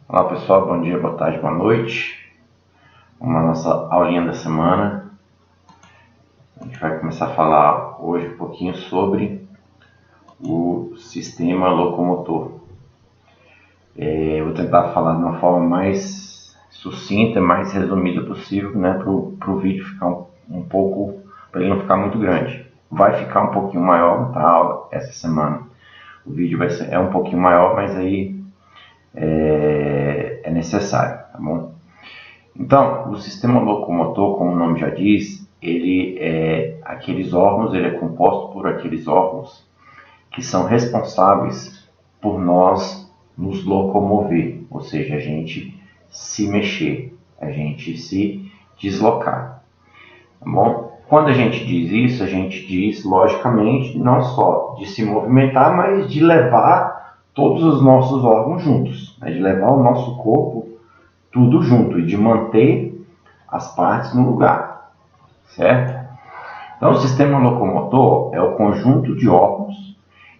Olá pessoal, bom dia, boa tarde, boa noite. Vamos à nossa aulinha da semana. A gente vai começar a falar hoje um pouquinho sobre o sistema locomotor. Eu vou tentar falar de uma forma mais sucinta, mais resumida possível, né, para o vídeo ficar um pouco, para ele não ficar muito grande. Vai ficar um pouquinho maior para a aula essa semana. O vídeo é um pouquinho maior, mas aí é necessário, tá bom? Então, o sistema locomotor, como o nome já diz, ele é composto por aqueles órgãos que são responsáveis por nós nos locomover, ou seja, a gente se mexer, a gente se deslocar, tá bom? Quando a gente diz isso, a gente diz, logicamente, não só de se movimentar, mas de levar todos os nossos órgãos juntos, né? De levar o nosso corpo tudo junto e de manter as partes no lugar, certo? Então, o sistema locomotor é o conjunto de órgãos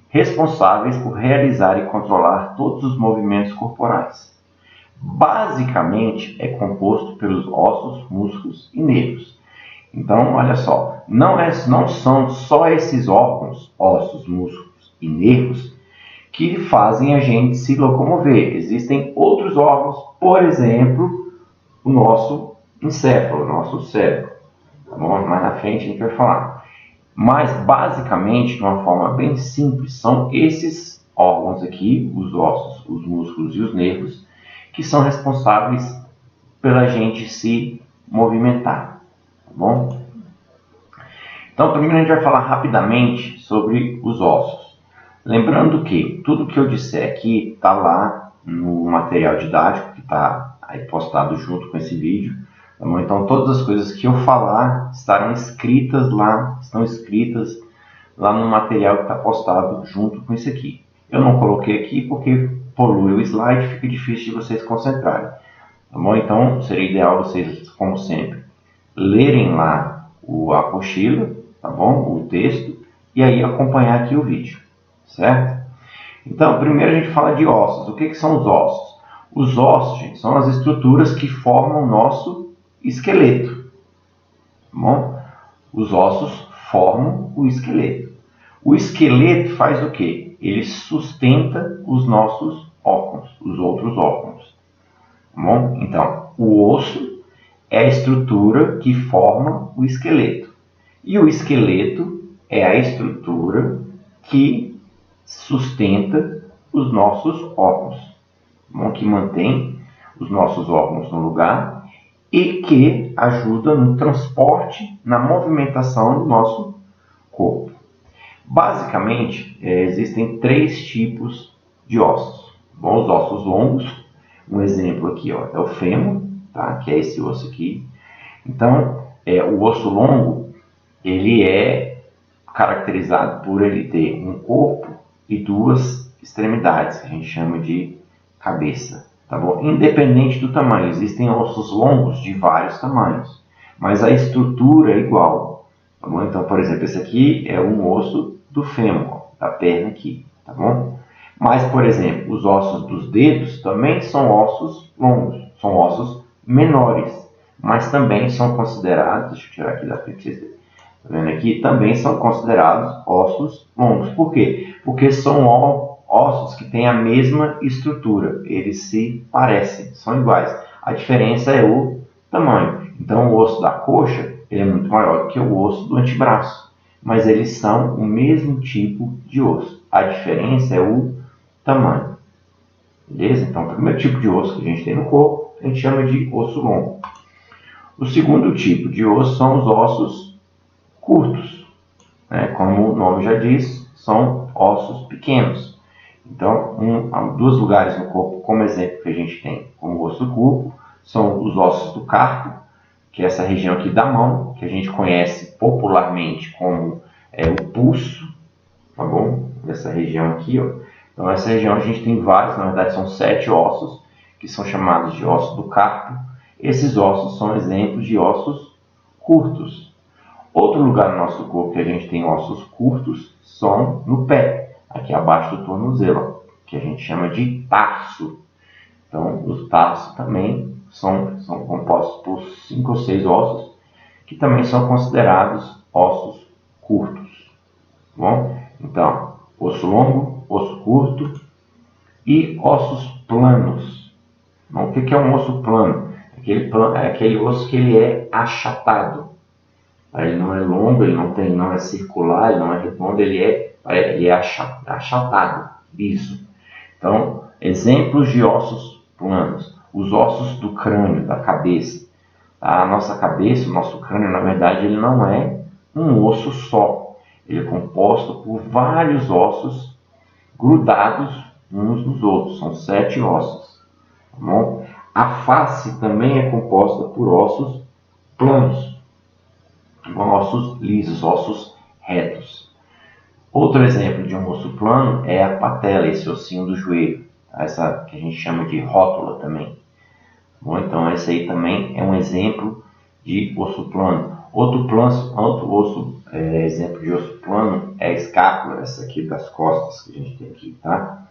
responsáveis por realizar e controlar todos os movimentos corporais. Basicamente, é composto pelos ossos, músculos e nervos. Então, olha só, não são só esses órgãos, ossos, músculos e nervos, que fazem a gente se locomover. Existem outros órgãos, por exemplo, o nosso encéfalo, o nosso cérebro. Tá bom? Mais na frente a gente vai falar. Mas, basicamente, de uma forma bem simples, são esses órgãos aqui, os ossos, os músculos e os nervos, que são responsáveis pela gente se movimentar. Tá bom? Então, primeiro a gente vai falar rapidamente sobre os ossos. Lembrando que tudo que eu disser aqui está lá no material didático, que está aí postado junto com esse vídeo. Tá bom? Então, todas as coisas que eu falar estão escritas lá no material que está postado junto com esse aqui. Eu não coloquei aqui porque polui o slide, fica difícil de vocês concentrarem. Tá bom? Então, seria ideal vocês, como sempre, lerem lá a apostila, tá bom? O texto, e aí acompanhar aqui o vídeo. Certo? Então, primeiro a gente fala de ossos. O que são os ossos? Os ossos, gente, são as estruturas que formam o nosso esqueleto. Tá bom? Os ossos formam o esqueleto. O esqueleto faz o quê? Ele sustenta os nossos órgãos, os outros órgãos. Tá bom? Então, o osso é a estrutura que forma o esqueleto. E o esqueleto é a estrutura que sustenta os nossos órgãos, que mantém os nossos órgãos no lugar e que ajuda no transporte, na movimentação do nosso corpo. Basicamente, existem três tipos de ossos. Bom, os ossos longos, um exemplo aqui é o fêmur, tá? Que é esse osso aqui. Então, o osso longo, ele é caracterizado por ele ter um corpo e duas extremidades, que a gente chama de cabeça, tá bom? Independente do tamanho, existem ossos longos de vários tamanhos, mas a estrutura é igual, tá bom? Então, por exemplo, esse aqui é um osso do fêmur, da perna aqui, tá bom? Mas, por exemplo, os ossos dos dedos também são ossos longos, são ossos menores, mas também são considerados, deixa eu tirar aqui da frente, vocês verem. Tá vendo aqui? Também são considerados ossos longos. Por quê? Porque são ossos que têm a mesma estrutura. Eles se parecem, são iguais. A diferença é o tamanho. Então, o osso da coxa ele é muito maior do que o osso do antebraço. Mas eles são o mesmo tipo de osso. A diferença é o tamanho. Beleza? Então, o primeiro tipo de osso que a gente tem no corpo, a gente chama de osso longo. O segundo tipo de osso são os ossos curtos, né? Como o nome já diz, são ossos pequenos. Então, dois lugares no corpo, como exemplo que a gente tem como osso do corpo, são os ossos do carpo, que é essa região aqui da mão, que a gente conhece popularmente como o pulso, tá bom? Essa região aqui, ó. Então, essa região a gente tem vários, na verdade são 7 ossos, que são chamados de ossos do carpo. Esses ossos são exemplos de ossos curtos. Outro lugar no nosso corpo que a gente tem ossos curtos são no pé, aqui abaixo do tornozelo, que a gente chama de tarso. Então, os tarsos também são compostos por 5 ou 6 ossos, que também são considerados ossos curtos. Tá bom? Então, osso longo, osso curto e ossos planos. Então, o que é um osso plano? É aquele osso que ele é achatado. Ele não é longo, ele não é circular, ele não é redondo, ele é achatado, liso. Então, exemplos de ossos planos. Os ossos do crânio, da cabeça. A nossa cabeça, o nosso crânio, na verdade, ele não é um osso só. Ele é composto por vários ossos grudados uns nos outros. São 7 ossos. Tá bom? A face também é composta por ossos planos, ossos lisos, ossos retos. Outro exemplo de um osso plano é a patela, esse ossinho do joelho, essa que a gente chama de rótula também. Bom, então esse aí também é um exemplo de osso plano. Outro osso, exemplo de osso plano é a escápula, essa aqui das costas que a gente tem aqui, tá?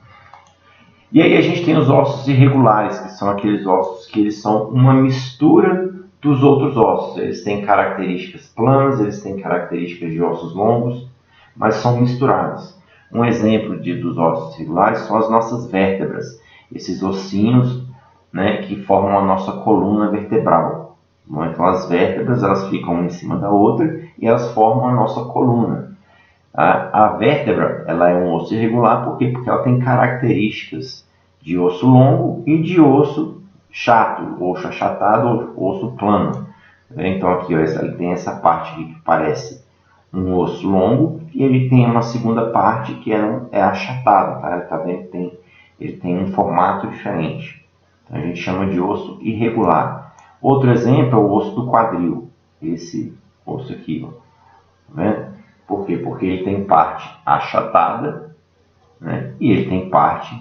E aí a gente tem os ossos irregulares, que são aqueles ossos que eles são uma mistura dos outros ossos. Eles têm características planas, eles têm características de ossos longos, mas são misturados. Um exemplo dos ossos irregulares são as nossas vértebras, esses ossinhos, né, que formam a nossa coluna vertebral. Então as vértebras elas ficam uma em cima da outra e elas formam a nossa coluna. A vértebra ela é um osso irregular, por quê? Porque ela tem características de osso longo e de osso chato, osso achatado ou osso plano. Então aqui ó, ele tem essa parte aqui que parece um osso longo e ele tem uma segunda parte que é achatado, tá? Tá vendo? Ele tem um formato diferente. Então a gente chama de osso irregular. Outro exemplo é o osso do quadril, esse osso aqui, ó. Tá vendo? Por quê? Porque ele tem parte achatada, né? E ele tem parte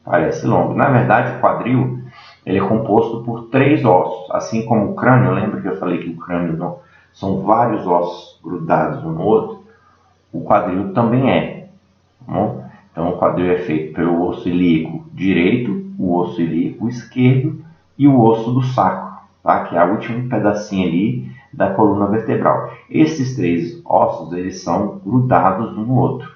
parece longo. Na verdade, o quadril ele é composto por 3 ossos, assim como o crânio. Lembra que eu falei que o crânio não, são vários ossos grudados um no outro? O quadril também é. Tá bom? Então, o quadril é feito pelo osso ilíaco direito, o osso ilíaco esquerdo e o osso do saco, tá? Que é o último pedacinho ali da coluna vertebral. Esses 3 ossos eles são grudados um no outro.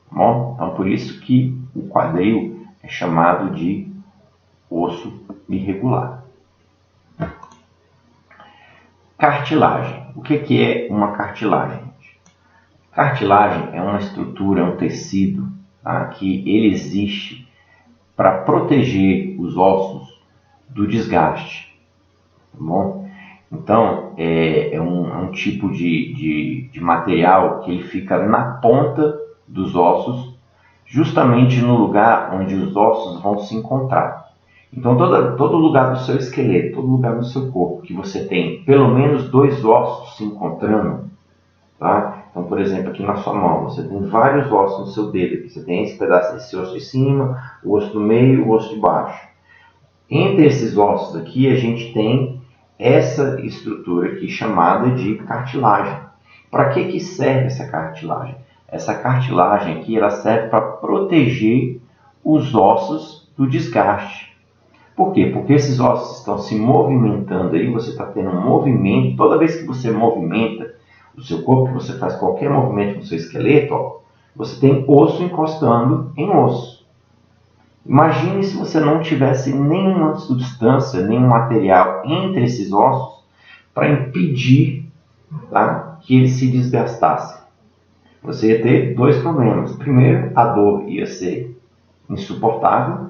Tá bom? Então, por isso que o quadril é chamado de osso irregular. Cartilagem. O que é uma cartilagem? Cartilagem é uma estrutura, é um tecido, tá, que ele existe para proteger os ossos do desgaste. Tá bom? Então, é um tipo de material que ele fica na ponta dos ossos, justamente no lugar onde os ossos vão se encontrar. Então, todo lugar do seu esqueleto, todo lugar do seu corpo que você tem pelo menos 2 ossos se encontrando, tá? Então, por exemplo, aqui na sua mão, você tem vários ossos no seu dedo. Você tem esse pedaço, esse osso de cima, o osso do meio e o osso de baixo. Entre esses ossos aqui, a gente tem essa estrutura aqui chamada de cartilagem. Para que serve essa cartilagem? Essa cartilagem aqui ela serve para proteger os ossos do desgaste. Por quê? Porque esses ossos estão se movimentando aí, você está tendo um movimento. Toda vez que você movimenta o seu corpo, que você faz qualquer movimento no seu esqueleto, ó, você tem osso encostando em osso. Imagine se você não tivesse nenhuma substância, nenhum material entre esses ossos para impedir, tá, que eles se desgastassem. Você ia ter 2 problemas. Primeiro, a dor ia ser insuportável.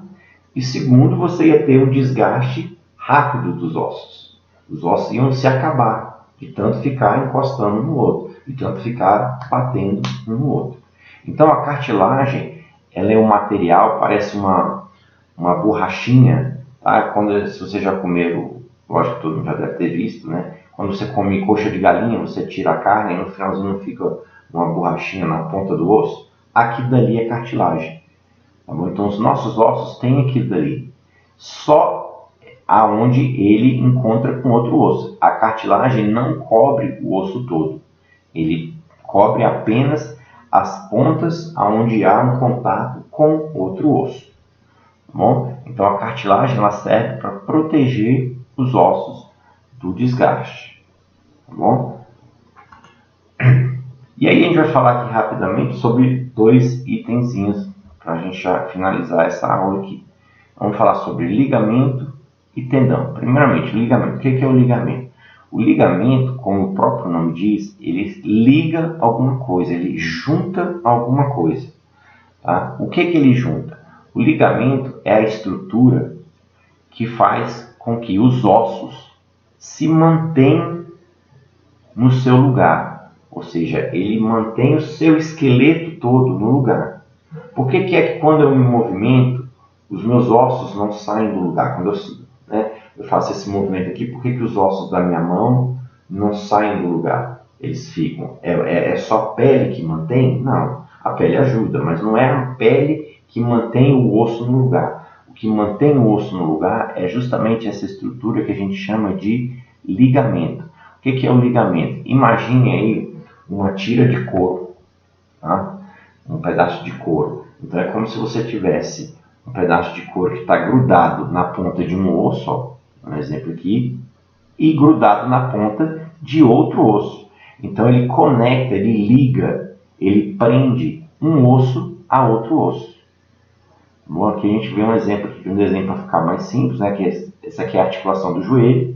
E segundo, você ia ter um desgaste rápido dos ossos. Os ossos iam se acabar, de tanto ficar encostando um no outro, de tanto ficar batendo um no outro. Então a cartilagem, ela é um material, parece uma borrachinha, tá? Se você já comeu, lógico que todo mundo já deve ter visto, né? Quando você come coxa de galinha, você tira a carne e no finalzinho fica uma borrachinha na ponta do osso. Aquilo dali é cartilagem. Tá bom? Então os nossos ossos têm aquilo dali. Só aonde ele encontra com outro osso. A cartilagem não cobre o osso todo. Ele cobre apenas as pontas aonde há um contato com outro osso. Tá bom? Então a cartilagem ela serve para proteger os ossos do desgaste, tá bom? E aí a gente vai falar aqui rapidamente sobre 2 itenzinhos para a gente já finalizar essa aula aqui. Vamos falar sobre ligamento e tendão. Primeiramente, ligamento. O que é o ligamento? O ligamento, como o próprio nome diz, ele liga alguma coisa, ele junta alguma coisa. Tá? O que ele junta? O ligamento é a estrutura que faz com que os ossos se mantenham no seu lugar. Ou seja, ele mantém o seu esqueleto todo no lugar. Por que é que quando eu me movimento, os meus ossos não saem do lugar? Quando eu faço esse movimento aqui, por que os ossos da minha mão não saem do lugar? Eles ficam. É só a pele que mantém? Não. A pele ajuda, mas não é a pele que mantém o osso no lugar. O que mantém o osso no lugar é justamente essa estrutura que a gente chama de ligamento. O que é o ligamento? Imagine aí uma tira de couro, tá? Um pedaço de couro. Então é como se você tivesse um pedaço de couro que está grudado na ponta de um osso, ó, um exemplo aqui, e grudado na ponta de outro osso. Então ele conecta, ele liga, ele prende um osso a outro osso. Bom, aqui a gente vê um exemplo aqui, um desenho para ficar mais simples, né? Que essa aqui é a articulação do joelho,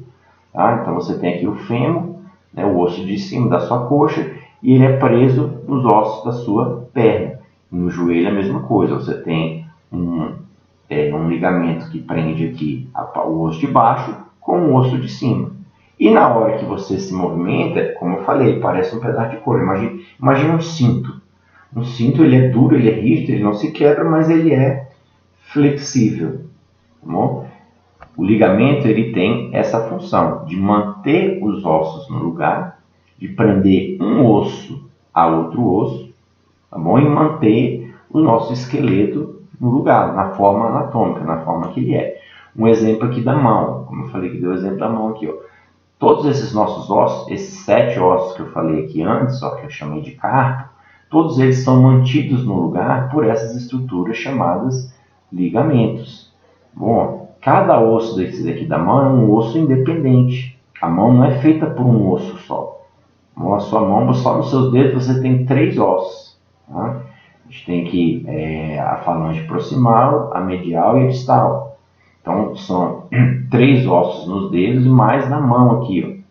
tá? Então você tem aqui o fêmur, né, o osso de cima da sua coxa, e ele é preso nos ossos da sua perna. No joelho é a mesma coisa, você tem um ligamento que prende aqui o osso de baixo com o osso de cima. E na hora que você se movimenta, como eu falei, parece um pedaço de couro. Imagina um cinto. Um cinto ele é duro, ele é rígido, ele não se quebra, mas ele é flexível. Tá bom? O ligamento ele tem essa função de manter os ossos no lugar, de prender um osso a outro osso, tá bom? E manter o nosso esqueleto no lugar, na forma anatômica, na forma que ele é. Um exemplo aqui da mão, como eu falei que deu o exemplo da mão aqui, ó. Todos esses nossos ossos, esses 7 ossos que eu falei aqui antes, ó, que eu chamei de carpo, todos eles são mantidos no lugar por essas estruturas chamadas ligamentos. Bom, cada osso desse daqui da mão é um osso independente. A mão não é feita por um osso só. A sua mão, só nos seus dedos você tem 3 ossos. Tá? A gente tem aqui a falange proximal, a medial e a distal. Então são 3 ossos nos dedos e mais na mão aqui.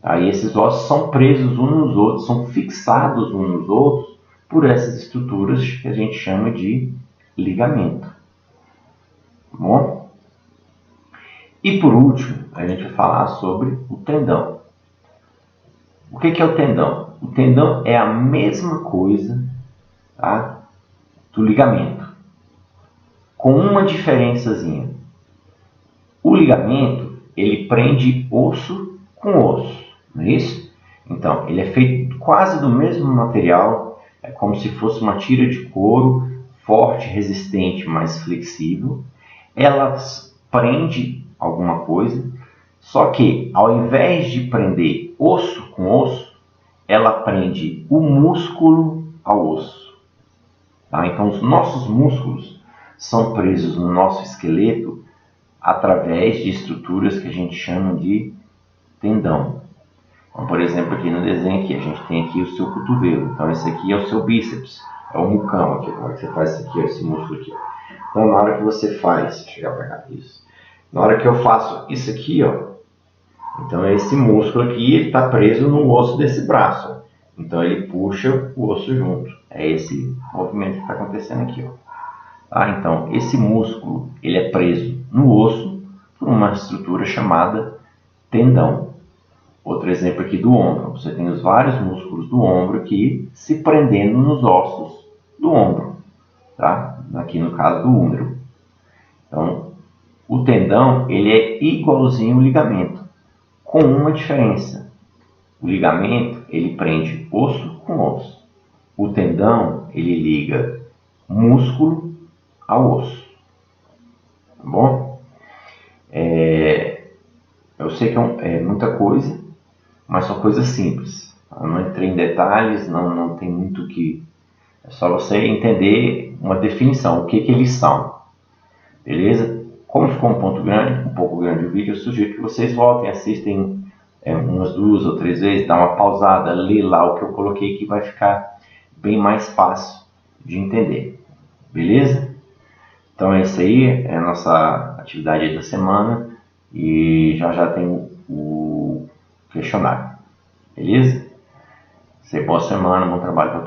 Ó. Aí esses ossos são presos uns nos outros, são fixados uns nos outros por essas estruturas que a gente chama de ligamento. Bom? E por último, a gente vai falar sobre o tendão. O que é o tendão? O tendão é a mesma coisa, tá, do ligamento, com uma diferençazinha. O ligamento, ele prende osso com osso, não é isso? Então, ele é feito quase do mesmo material, é como se fosse uma tira de couro, forte, resistente, mais flexível. Ela prende alguma coisa, só que ao invés de prender osso com osso, ela prende o músculo ao osso. Tá? Então os nossos músculos são presos no nosso esqueleto através de estruturas que a gente chama de tendão. Então, por exemplo, aqui no desenho aqui, a gente tem aqui o seu cotovelo. Então esse aqui é o seu bíceps, é o mucão aqui. Como é que você faz isso aqui, ó, esse músculo aqui? Ó. Então na hora que você faz, deixa eu chegar para cá, isso. Na hora que eu faço isso aqui, ó, então esse músculo aqui está preso no osso desse braço. Ó. Então ele puxa o osso junto. É esse movimento que está acontecendo aqui. Ó. Tá? Então esse músculo ele é preso no osso por uma estrutura chamada tendão. Outro exemplo aqui do ombro. Você tem os vários músculos do ombro aqui se prendendo nos ossos do ombro. Tá? Aqui no caso do húmero. Então o tendão ele é igualzinho ao ligamento, com uma diferença. O ligamento ele prende osso com osso. O tendão ele liga músculo ao osso. Tá bom? Eu sei que é muita coisa, mas são coisas simples. Eu não entrei em detalhes, não tem muito que... É só você entender uma definição, o que eles são. Beleza? Como ficou um pouco grande o vídeo, eu sugiro que vocês voltem, assistem umas 2 ou 3 vezes, dá uma pausada, lê lá o que eu coloquei, que vai ficar bem mais fácil de entender. Beleza? Então é isso aí, é a nossa atividade da semana, e já tem o questionário. Beleza? Boa semana, bom trabalho para todos.